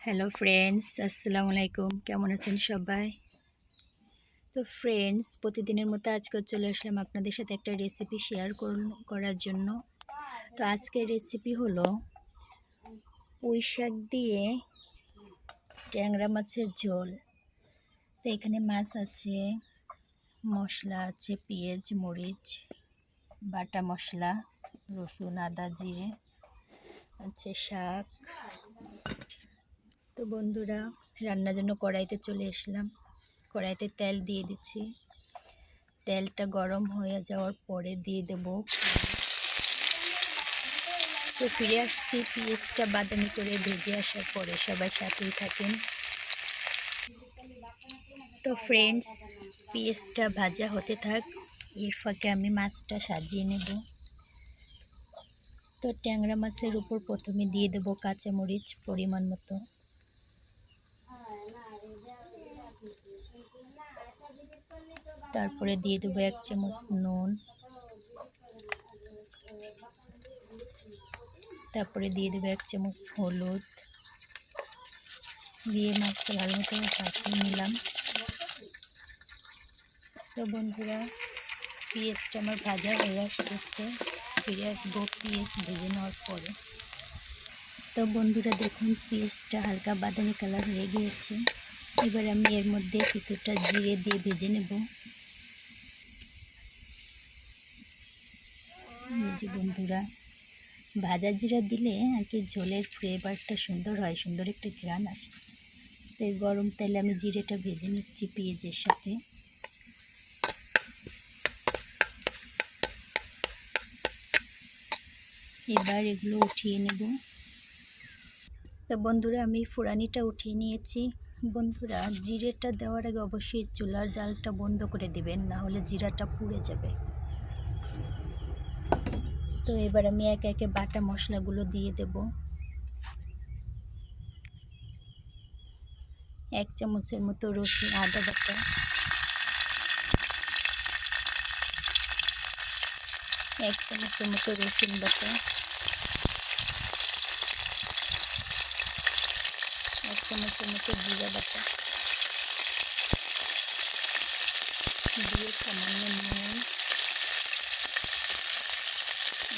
Hello friends, আসসালামু আলাইকুম। কেমন আছেন সবাই? তো ফ্রেন্ডস, প্রতিদিনের মতো আজকেও চলে আসলাম আপনাদের সাথে একটা রেসিপি শেয়ার করার জন্য। তো আজকের রেসিপি হলো পুঁই শাক দিয়ে ট্যাংরা মাছের ঝোল। তো এখানে মাছ আছে, মশলা আছে, পেঁয়াজ মরিচ বাটা মশলা, রসুন আদা জিরে আছে, শাক। তো বন্ধুরা, রান্নার জন্য কড়াইতে চলে আসলাম। কড়াইতে তেল দিয়ে দিচ্ছি। তেলটা গরম হয়ে যাওয়ার পরে দিয়ে দেব। তো ফিরে আসছি পেঁয়াজটা বাদামি করে ভেজে আসার পরে, সবাই সাথেই থাকেন। তো ফ্রেন্ডস, পেঁয়াজটা ভাজা হতে থাক, এর ফাঁকে আমি মাছটা সাজিয়ে নেব। তো ট্যাংরা মাছের উপর প্রথমে দিয়ে দেব কাঁচামরিচ পরিমাণ মতো, তারপরে দিয়ে দেবো 1 চামচ নুন, তারপরে দিয়ে দেবো 1 চামচ হলুদ, দিয়ে মাছটা ভালো মতো ভাজিয়ে নিলাম। তো বন্ধুরা, পেঁয়াজটা আমার ভাজা হয়ে আসতেছে, ফিরে আসবো পেঁয়াজ ভেজে নেওয়ার পরে। তো বন্ধুরা দেখুন, পেঁয়াজটা হালকা বাদামি কালার হয়ে গিয়েছে। এবার আমি এর মধ্যে কিছুটা জিরে দিয়ে ভেজে নেব। যে বন্ধুরা, ভাজা জিরা দিলে আর কি ঝোলের ফ্লেভারটা সুন্দর হয়, সুন্দর একটা ঘ্রাণ আসে। তো এই গরম তেলে আমি জিরেটা ভেজে নিচ্ছি পেঁয়াজের সাথে। এবার এগুলো উঠিয়ে নেব। তো বন্ধুরা, আমি ফোড়ানিটা উঠিয়ে নিয়েছি। বন্ধুরা, জিরেটা দেওয়ার আগে অবশ্যই চুলার জালটা বন্ধ করে দিবেন, না হলে জিরাটা পুড়ে যাবে। তো এবার আমি একে একে বাটা মশলাগুলো দিয়ে দেব। 1 চামচের মতো রসুন আদা বাটা, 1 চামচের মতো রসুন বাটা, 1 চামচের মতো জিরা বাটা, দিয়ে সামান্য নুন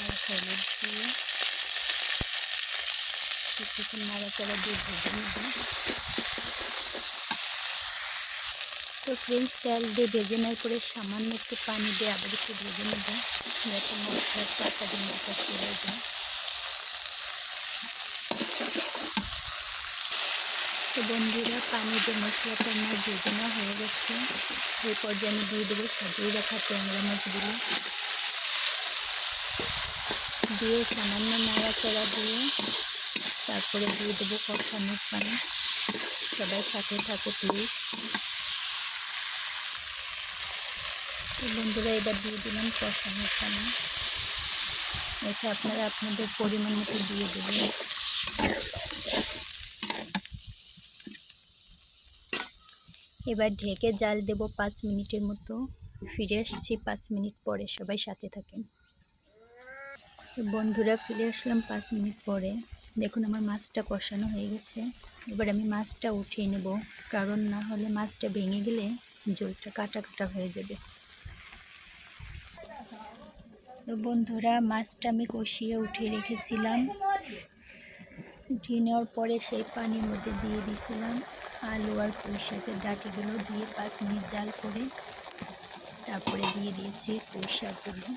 আর হলুদ দিয়ে কিছুক্ষণ নাড়াচাড়া দিয়ে ভেজে নেব। তো ফ্রেন্ডস, তেল দিয়ে ভেজে নেওয়ার পরে সামান্য একটু পানি দিয়ে আবার একটু ভেজে নেব, যাতে মশলার পাতা জিনিসটা চলে যায়। তো বন্ধুরা, পানি দিয়ে মশলাটা আমার ভেজে নেওয়া হয়ে গেছে। এই পর্যায়ে আমি দিয়ে দেবো সাজিয়ে রাখা ট্যাংরা মাছগুলো, দিয়ে সামান্য নাড়াচাড়া দিয়ে তারপরে দিয়ে দেবো কষানোর পানি। সবাই সাথে থাকে প্লিজ। তো বন্ধুরা, এবার দিয়ে দিলাম কষানোর পানি। এটা আপনারা আপনাদের পরিমাণ মতো দিয়ে দেবেন। এবার ঢেকে জাল দেব 5 মিনিটের মতো। ফিরে আসছি 5 মিনিট পরে, সবাই সাথে থাকেন। বন্ধুরা, ফিরে আসলাম 5 মিনিট পরে। দেখুন আমার মাছটা কষানো হয়ে গেছে। এবার আমি মাছটা উঠিয়ে নেব, কারণ না হলে মাছটা ভেঙে গেলে ঝোলটা কাটা কাটা হয়ে যাবে। তো বন্ধুরা, মাছটা আমি কষিয়ে উঠিয়ে রেখেছিলাম। উঠিয়ে নেওয়ার পরে সেই পানির মধ্যে দিয়ে দিয়েছিলাম আলু আর পুঁই শাকের ডাঁটিগুলো, দিয়ে 5 মিনিট জাল করে তারপরে দিয়ে দিয়েছি পুঁই শাকগুলো।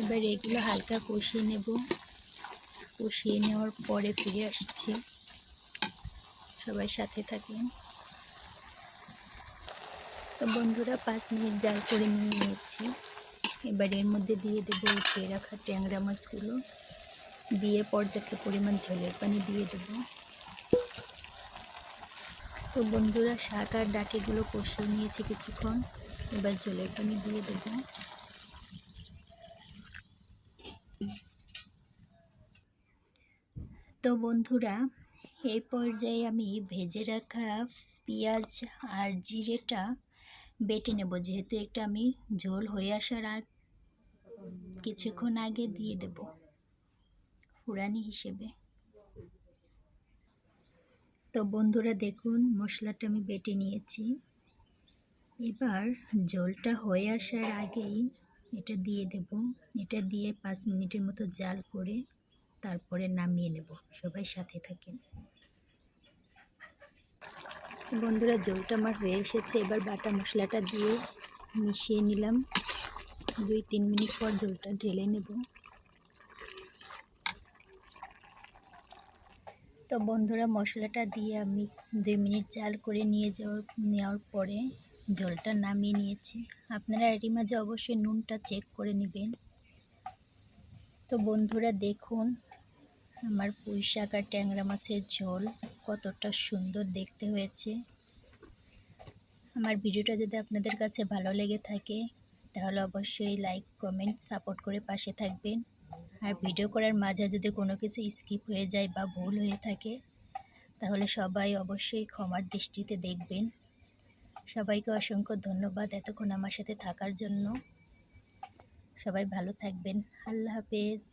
এবার এগুলো হালকা কষিয়ে নেব। কষিয়ে নেওয়ার পরে ফিরে আসছি, সবাই সাথে থাকেন। তো বন্ধুরা, 5 মিনিট জাল করে নিয়েছি। এবার এর মধ্যে দিয়ে দেবো উঠিয়ে রাখা ট্যাংরা মাছগুলো, দিয়ে পর্যাপ্ত পরিমাণ ঝোলের পানি দিয়ে দেব। তো বন্ধুরা, শাক আর ডাঁটিগুলো কষিয়ে নিয়েছি কিছুক্ষণ। এবার ঝোলের পানি দিয়ে দেব। তো বন্ধুরা, এই পর্যায়ে আমি ভেজে রাখা পেঁয়াজ আর জিরেটা বেটে নেব, যেহেতু এটা আমি ঝোল হয়ে আসার কিছুক্ষণ আগে দিয়ে দেব ফোড়ানি হিসেবে। তো বন্ধুরা দেখুন, মশলাটা আমি বেটে নিয়েছি। এবার ঝোলটা হয়ে আসার আগেই এটা দিয়ে দেব। এটা দিয়ে 5 মিনিটের মতো জাল করে তারপরে নামিয়ে নেব। সবাই সাথে থাকেন। তো বন্ধুরা, ঝোলটা আমার হয়ে এসেছে। এবার বাটা মশলাটা দিয়ে মিশিয়ে নিলাম। 2-3 মিনিট পর ঝোলটা ঢেলে নেব। তো বন্ধুরা, মশলাটা দিয়ে আমি 2 মিনিট জাল করে নেওয়ার পরে ঝোলটা নামিয়ে নিয়েছি। আপনারা এরই মাঝে অবশ্যই নুনটা চেক করে নেবেন। তো বন্ধুরা দেখুন, আমার পুঁই শাক আর ট্যাংরা মাছের ঝোল কতটা সুন্দর দেখতে হয়েছে। আমার ভিডিওটা যদি আপনাদের কাছে ভালো লেগে থাকে তাহলে অবশ্যই লাইক, কমেন্ট, সাপোর্ট করে পাশে থাকবেন। আর ভিডিও করার মাঝে যদি কোনো কিছু স্কিপ হয়ে যায় বা ভুল হয়ে থাকে তাহলে সবাই অবশ্যই ক্ষমার দৃষ্টিতে দেখবেন। সবাইকে অসংখ্য ধন্যবাদ এতক্ষণ আমার সাথে থাকার জন্য। সবাই ভালো থাকবেন। আল্লাহ হাফেজ।